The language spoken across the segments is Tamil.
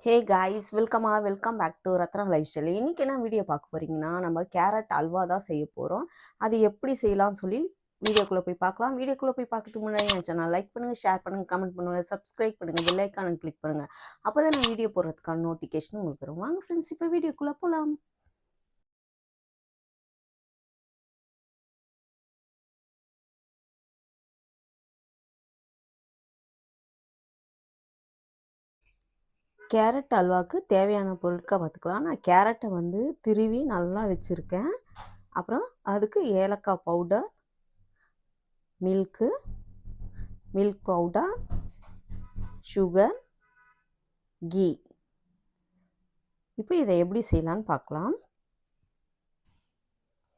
Hey guys welcome back to Ratna life style. இன்றைக்கி என்ன வீடியோ பார்க்க போகிறீங்கன்னா, நம்ம கேரட் அல்வா தான் செய்ய போகிறோம். அது எப்படி செய்யலாம்னு சொல்லி வீடியோக்குள்ளே போய் பார்க்கலாம். வீடியோக்குள்ளே போய் பார்க்கறதுக்கு முன்னாடி என் சேனல் லைக் பண்ணுங்கள், ஷேர் பண்ணுங்கள், கமெண்ட் பண்ணுங்கள், சப்ஸ்கிரைப் பண்ணுங்கள், பெல் ஐக்கானை கிளிக் பண்ணுங்கள். அப்போ தான் நான் வீடியோ போடுறதுக்கான நோட்டிஃபிகேஷன் உங்களுக்கு வரும். வாங்க ஃப்ரெண்ட்ஸ், இப்போ வீடியோக்குள்ளே போகலாம். கேரட் அல்வாவுக்கு தேவையான பொருட்களை பார்த்துக்கலாம். நான் கேரட்டை வந்து திருவி நல்லா வச்சுருக்கேன். அப்புறம் அதுக்கு ஏலக்காய் powder, milk powder, sugar, ghee. இப்போ இதை எப்படி செய்யலான்னு பார்க்கலாம்.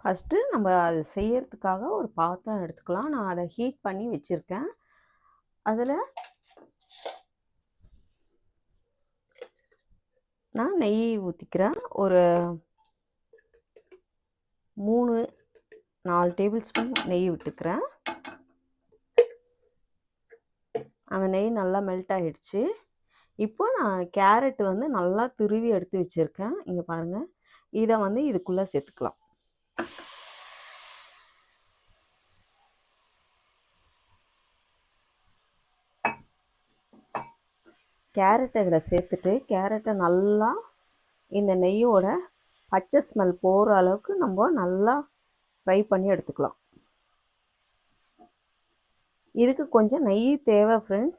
ஃபஸ்ட்டு நம்ம அது செய்யறதுக்காக ஒரு பாத்திரம் எடுத்துக்கலாம். நான் அதை ஹீட் பண்ணி வச்சுருக்கேன். அதில் நான் நெய் ஊற்றிக்கிறேன். ஒரு 3-4 டேபிள் ஸ்பூன் நெய் விட்டுக்கிறேன். அந்த நெய் நல்லா மெல்ட் ஆகிடுச்சு. இப்போ நான் கேரட் வந்து நல்லா துருவி எடுத்து வச்சுருக்கேன். இங்கே பாருங்கள். இதை வந்து இதுக்குள்ளே சேர்த்துக்கலாம். கேரட்டை இதில் சேர்த்துட்டு கேரட்டை நல்லா இந்த நெய்யோட பச்சை ஸ்மெல் போகிற அளவுக்கு நம்ம நல்லா ஃப்ரை பண்ணி எடுத்துக்கலாம். இதுக்கு கொஞ்சம் நெய் தேவை ஃப்ரெண்ட்.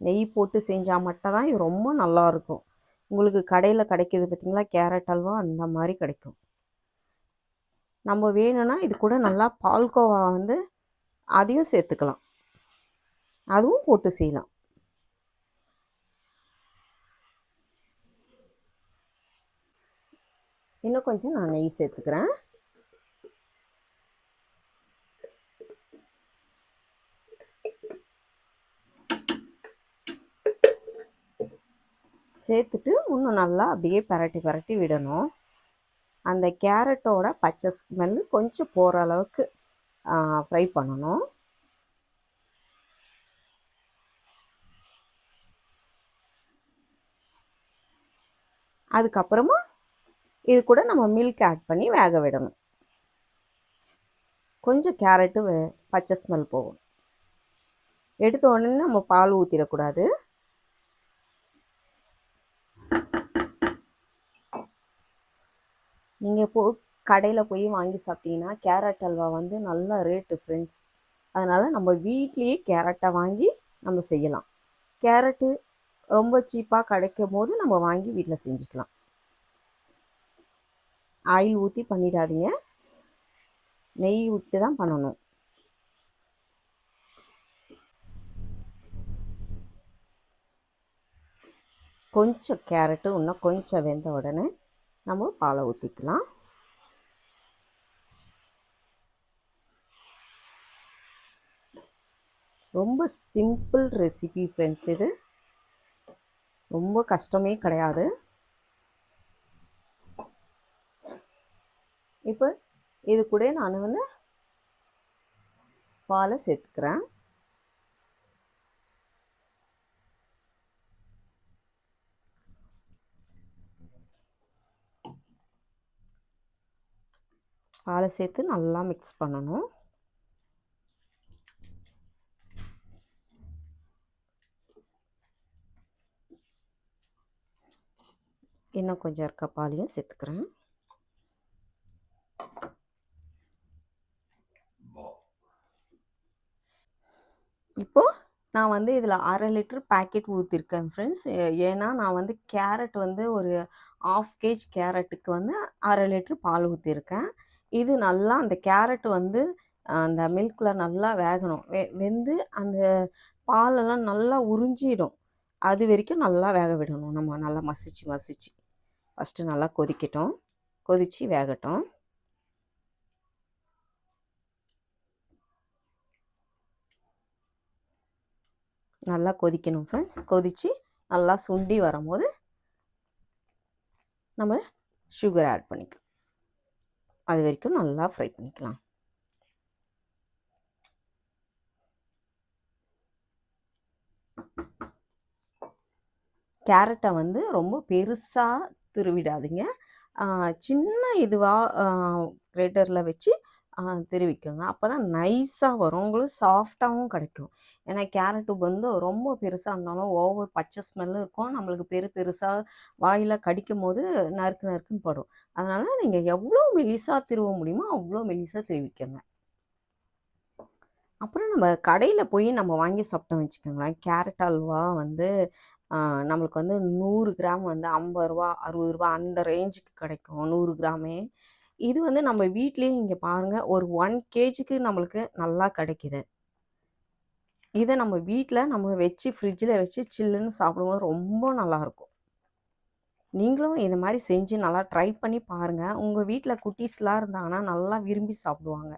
நெய் போட்டு செஞ்சால் மட்டும் தான் இது ரொம்ப நல்லாயிருக்கும். உங்களுக்கு கடையில் கிடைக்கிது பார்த்திங்களா கேரட் அல்வா, அந்த மாதிரி கிடைக்கும். நம்ம வேணும்னா இது கூட நல்லா பால்கோவா வந்து அதையும் சேர்த்துக்கலாம். அதுவும் போட்டு செய்யலாம். இன்னும் கொஞ்சம் நான் நெய் சேர்த்துக்கிறேன். சேர்த்துட்டு இன்னும் நல்லா அப்படியே பரட்டி விடணும். அந்த கேரட்டோட பச்சை ஸ்மெல் கொஞ்சம் போகிற அளவுக்கு ஃப்ரை பண்ணணும். அதுக்கப்புறமா இது கூட நம்ம மில்க் ஆட் பண்ணி வேக விடணும். கொஞ்சம் கேரட்டு பச்சை ஸ்மெல் போகும். எடுத்த உடனே நம்ம பால் ஊற்றிடக்கூடாது. நீங்கள் கடையில் போய் வாங்கி சாப்பிட்டீங்கன்னா கேரட் அல்வா வந்து நல்ல ரேட்டு ஃப்ரெண்ட்ஸ். அதனால் நம்ம வீட்லேயே கேரட்டை வாங்கி நம்ம செய்யலாம். கேரட்டு ரொம்ப சீப்பாக கிடைக்கும் போது நம்ம வாங்கி வீட்டில் செஞ்சுக்கலாம். ஆயில் ஊற்றி பண்ணிடாதீங்க, நெய் விட்டு தான் பண்ணணும். கொஞ்சம் கேரட்டு இன்னும் கொஞ்சம் வெந்த உடனே நம்ம பாலை ஊற்றிக்கலாம். ரொம்ப சிம்பிள் ரெசிபி ஃப்ரெண்ட்ஸ். இது ரொம்ப கஷ்டமே கிடையாது. இப்போ இது கூட நான் வந்து பாலை சேர்த்துக்கிறேன். பாலை சேர்த்து நல்லா மிக்ஸ் பண்ணணும். இன்னும் கொஞ்சம் இருக்க பாலையும் சேர்த்துக்கிறேன். இப்போது நான் வந்து இதில் 1/2 லிட்டர் பேக்கெட் ஊற்றிருக்கேன் ஃப்ரெண்ட்ஸ். ஏன்னா நான் வந்து கேரட் வந்து ஒரு 1/2 kg கேரட்டுக்கு வந்து 1/2 லிட்டர் பால் ஊற்றிருக்கேன். இது நல்லா அந்த கேரட் வந்து அந்த மில்கில் நல்லா வேகணும். வெந்து அந்த பாலெல்லாம் நல்லா உறிஞ்சிடும். அது வரைக்கும் நல்லா வேக விடணும். நம்ம நல்லா மசிச்சு ஃபஸ்ட்டு நல்லா கொதிக்கட்டும். கொதித்து வேகட்டும். நல்லா கொதிக்கணும் ஃப்ரெண்ட்ஸ். கொதித்து நல்லா சுண்டி வரும்போது நம்ம சுகர் ஆட் பண்ணிக்கலாம். அது வரைக்கும் நல்லா ஃப்ரை பண்ணிக்கலாம். கேரட்டை வந்து ரொம்ப பெருசாக திருவிடாதீங்க. சின்ன இதுவாக கிரேட்டரில் வச்சு திருவிக்கோங்க. அப்போ தான் நைஸாக வரும், உங்களுக்கு சாஃப்டாகவும் கிடைக்கும். ஏன்னா கேரட்டு வந்து ரொம்ப பெருசாக இருந்தாலும் ஓவர் பச்சை ஸ்மெல்லும் இருக்கும், நம்மளுக்கு பெருசாக வாயில் கடிக்கும் போது நறுக்கு நறுக்குன்னு படும். அதனால் நீங்கள் எவ்வளோ மெலிசாக திருவ முடியுமோ அவ்வளோ மெலிசாக திருவிக்கோங்க. அப்புறம் நம்ம கடையில் போய் நம்ம வாங்கி சாப்பிட்டோம் வச்சுக்கோங்களேன், கேரட் அல்வா வந்து நம்மளுக்கு வந்து 100 கிராம் வந்து ரூ. 50 ரூ. 60 அந்த ரேஞ்சுக்கு கிடைக்கும், 100 கிராமே. இது வந்து நம்ம வீட்லேயே இங்கே பாருங்கள், ஒரு 1 கேஜிக்கு நம்மளுக்கு நல்லா கிடைக்கிது. இதை நம்ம வீட்டில் நம்ம வச்சு ஃப்ரிட்ஜில் வச்சு சில்லுன்னு சாப்பிடும்போது ரொம்ப நல்லாயிருக்கும். நீங்களும் இது மாதிரி செஞ்சு நல்லா ட்ரை பண்ணி பாருங்கள். உங்கள் வீட்டில் குட்டீஸ்லாம் இருந்தாங்கன்னா நல்லா விரும்பி சாப்பிடுவாங்க.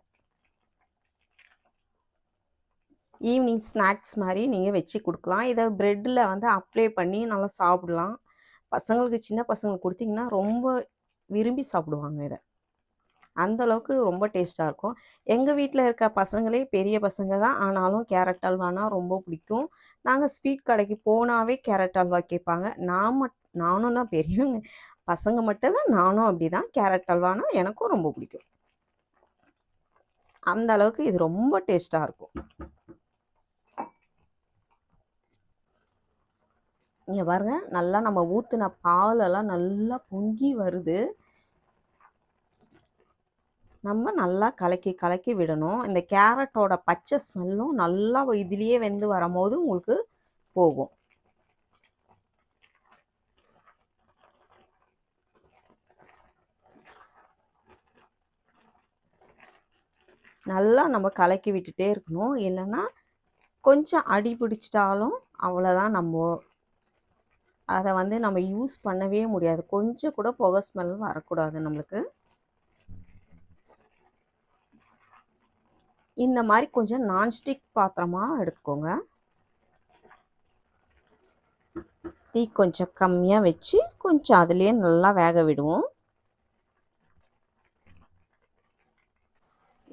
ஈவினிங் ஸ்நாக்ஸ் மாதிரி நீங்கள் வச்சு கொடுக்கலாம். இதை ப்ரெட்டில் வந்து அப்ளை பண்ணி நல்லா சாப்பிடலாம். பசங்களுக்கு, சின்ன பசங்களுக்கு கொடுத்தீங்கன்னா ரொம்ப விரும்பி சாப்பிடுவாங்க இதை. அந்தளவுக்கு ரொம்ப டேஸ்ட்டாக இருக்கும். எங்கள் வீட்டில் இருக்க பசங்களே பெரிய பசங்க தான், ஆனாலும் கேரட் அல்வானா ரொம்ப பிடிக்கும். நாங்கள் ஸ்வீட் கடைக்கு போனாவே கேரட் அல்வா கேட்பாங்க. நானும் தான் பெரியவங்க, பசங்க மட்டும் இல்லை, நானும் அப்படி தான். கேரட் அல்வானா எனக்கும் ரொம்ப பிடிக்கும். அந்த அளவுக்கு இது ரொம்ப டேஸ்ட்டாக இருக்கும். இங்கே பாருங்க, நல்லா நம்ம ஊற்றின பாலெல்லாம் நல்லா பொங்கி வருது. நம்ம நல்லா கலக்கி விடணும். இந்த கேரட்டோட பச்சை ஸ்மெல்லும் நல்லா இதுலேயே வெந்து வரும்போது உங்களுக்கு போகும். நல்லா நம்ம கலக்கி விட்டுட்டே இருக்கணும், இல்லைன்னா கொஞ்சம் அடி பிடிச்சிட்டாலும் அவ்வளோதான். அதை வந்து நம்ம யூஸ் பண்ணவே முடியாது. கொஞ்சம் கூட புகை ஸ்மெல் வரக்கூடாது நம்மளுக்கு. இந்த மாதிரி கொஞ்சம் நான்ஸ்டிக் பாத்திரமாக எடுத்துக்கோங்க. தீ கொஞ்சம் கம்மியாக வச்சு கொஞ்சம் அதுலேயே நல்லா வேக விடுவோம்.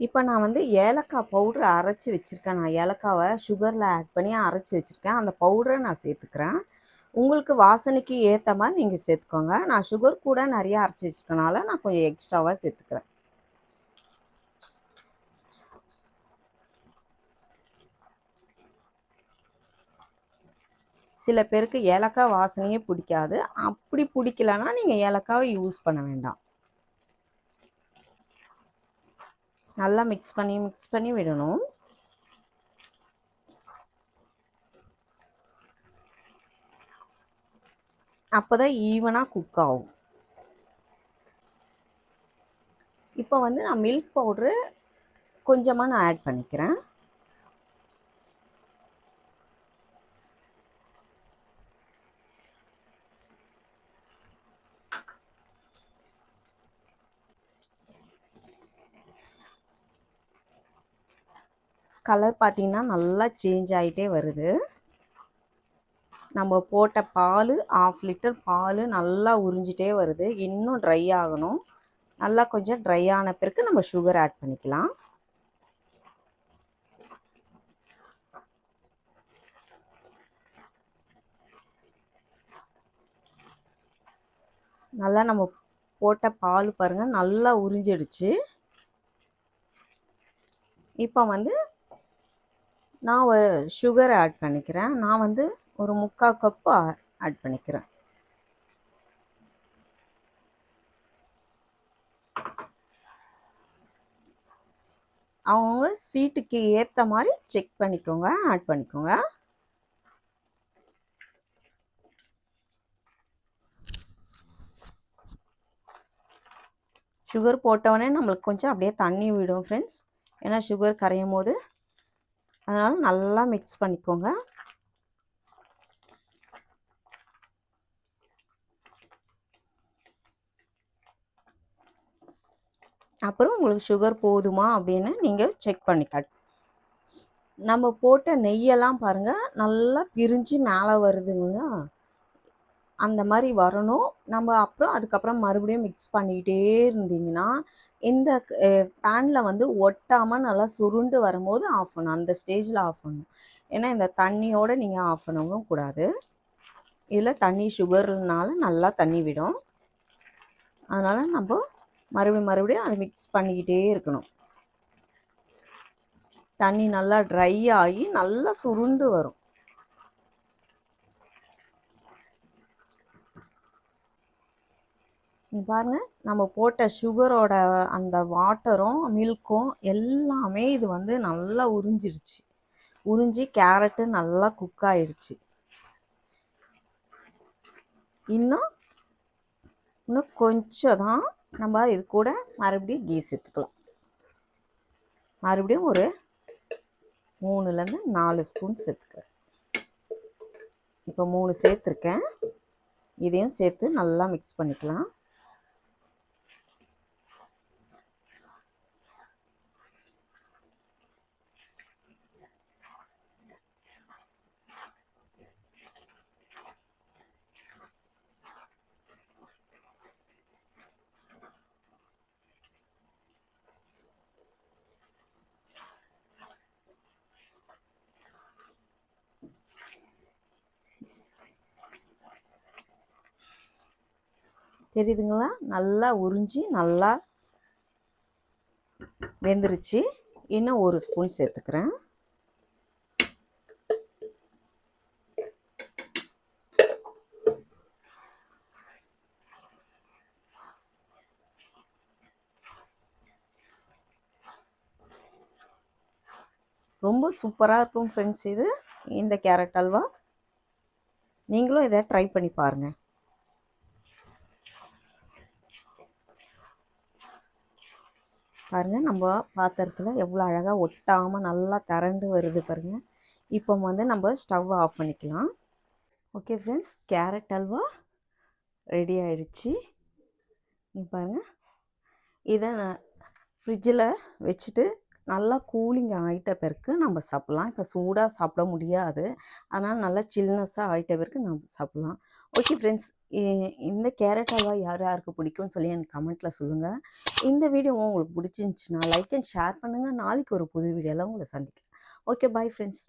இப்போ நான் வந்து ஏலக்காய் பவுட்ரு அரைச்சி வச்சுருக்கேன். நான் ஏலக்காவை சுகரில் ஆட் பண்ணி அரைச்சி வச்சுருக்கேன். அந்த பவுடரை நான் சேர்த்துக்கிறேன். உங்களுக்கு வாசனைக்கு ஏற்ற மாதிரி நீங்கள் சேர்த்துக்கோங்க. நான் சுகர் கூட நிறையா அரைச்சி வச்சுருக்கனால நான் கொஞ்சம் எக்ஸ்ட்ராவாக சேர்த்துக்கிறேன். சில பேருக்கு ஏலக்காய் வாசனையே பிடிக்காது. அப்படி பிடிக்கலன்னா நீங்கள் ஏலக்காவை யூஸ் பண்ண வேண்டாம். நல்லா மிக்ஸ் பண்ணி விடணும். அப்போ தான் ஈவனாக குக் ஆகும். இப்போ வந்து நான் மில்க் பவுட்ரு கொஞ்சமாக நான் ஆட் பண்ணிக்கிறேன். கலர் பார்த்திங்கன்னா நல்லா சேஞ்ச் ஆகிட்டே வருது. நம்ம போட்ட பால் 1/2 லிட்டர் பால் நல்லா உறிஞ்சிட்டே வருது. இன்னும் ட்ரை ஆகணும். நல்லா கொஞ்சம் ட்ரை ஆன பிறகு நம்ம சுகர் ஆட் பண்ணிக்கலாம். நல்லா நம்ம போட்ட பால் பாருங்கள் நல்லா உறிஞ்சிடுச்சு. இப்போ வந்து நான் ஒரு சுகர் ஆட் பண்ணிக்கிறேன். நான் வந்து ஒரு 3/4 கப்பு ஆட் பண்ணிக்கிறேன். அவங்க ஸ்வீட்டுக்கு ஏற்ற மாதிரி செக் பண்ணிக்கோங்க, ஆட் பண்ணிக்கோங்க. சுகர் போட்டவுடனே நம்மளுக்கு கொஞ்சம் அப்படியே தண்ணி விடும் ஃப்ரெண்ட்ஸ், ஏன்னா சுகர் கரையும் போது. அதனால் நல்லா மிக்ஸ் பண்ணிக்கோங்க. அப்புறம் உங்களுக்கு சுகர் போதுமா அப்படின்னு நீங்கள் செக் பண்ணிக்க. நம்ம போட்ட நெய்யெல்லாம் பாருங்கள் நல்லா பிரிஞ்சு மேலே வருதுங்க. அந்த மாதிரி வரணும். நம்ம அதுக்கப்புறம் மறுபடியும் மிக்ஸ் பண்ணிகிட்டே இருந்தீங்கன்னா இந்த பேனில் வந்து ஒட்டாமல் நல்லா சுருண்டு வரும்போது ஆஃப் பண்ணணும். அந்த ஸ்டேஜில் ஆஃப் பண்ணணும். ஏன்னா இந்த தண்ணியோடு நீங்கள் ஆஃப் பண்ணவும் கூடாது. இதில் தண்ணி சுகர்னால நல்லா தண்ணி விடும். அதனால் நம்ம மறுபடியும் அதை மிக்ஸ் பண்ணிக்கிட்டே இருக்கணும். தண்ணி நல்லா ட்ரை ஆகி நல்லா சுருண்டு வரும். பாருங்கள், நம்ம போட்ட சுகரோட அந்த வாட்டரும் மில்க்கும் எல்லாமே இது வந்து நல்லா உறிஞ்சிடுச்சு. உறிஞ்சி கேரட்டு நல்லா குக் ஆயிடுச்சு. இன்னும் கொஞ்சம் தான் நம்ம இது கூட மறுபடியும் கீ சேர்த்துக்கலாம். மறுபடியும் ஒரு 3லேருந்து 4 ஸ்பூன் சேர்த்துக்கிறேன். இப்போ 3 சேர்த்துருக்கேன். இதையும் சேர்த்து நல்லா மிக்ஸ் பண்ணிக்கலாம். தெரியுதுங்களா? நல்லா உறிஞ்சி நல்லா வெந்துருச்சு. இன்னும் 1 ஸ்பூன் சேர்த்துக்கிறேன். ரொம்ப சூப்பராக இருக்கும் ஃப்ரெண்ட்ஸ். இந்த கேரட் அல்வா நீங்களும் இதை ட்ரை பண்ணி பாருங்கள். பாருங்கள், நம்ம பாத்திரத்தில் எவ்வளோ அழகாக ஒட்டாமல் நல்லா திரண்டு வருது பாருங்கள். இப்போ வந்து நம்ம ஸ்டவ் ஆஃப் பண்ணிக்கலாம். Okay friends, carrot halwa ready ஆயிடுச்சு. இங்கே பாருங்கள், இதை நான் ஃப்ரிட்ஜில் வச்சுட்டு நல்லா கூலிங் ஆகிட்ட பிறகு நம்ம சாப்பிட்லாம். இப்போ சூடாக சாப்பிட முடியாது, அதனால் நல்லா சில்னஸாக ஆகிட்ட பிறகு நம்ம சாப்பிட்லாம். ஓகே ஃப்ரெண்ட்ஸ், இந்த கேரட் அல்வா யார் யாருக்கு பிடிக்கும்னு சொல்லி எனக்கு கமெண்ட்டில் சொல்லுங்கள். இந்த வீடியோ உங்களுக்கு பிடிச்சிருந்துச்சின்னா லைக் அண்ட் ஷேர் பண்ணுங்கள். நாளைக்கு ஒரு புது வீடியோவில் உங்களை சந்திக்கிறேன். Okay, bye friends.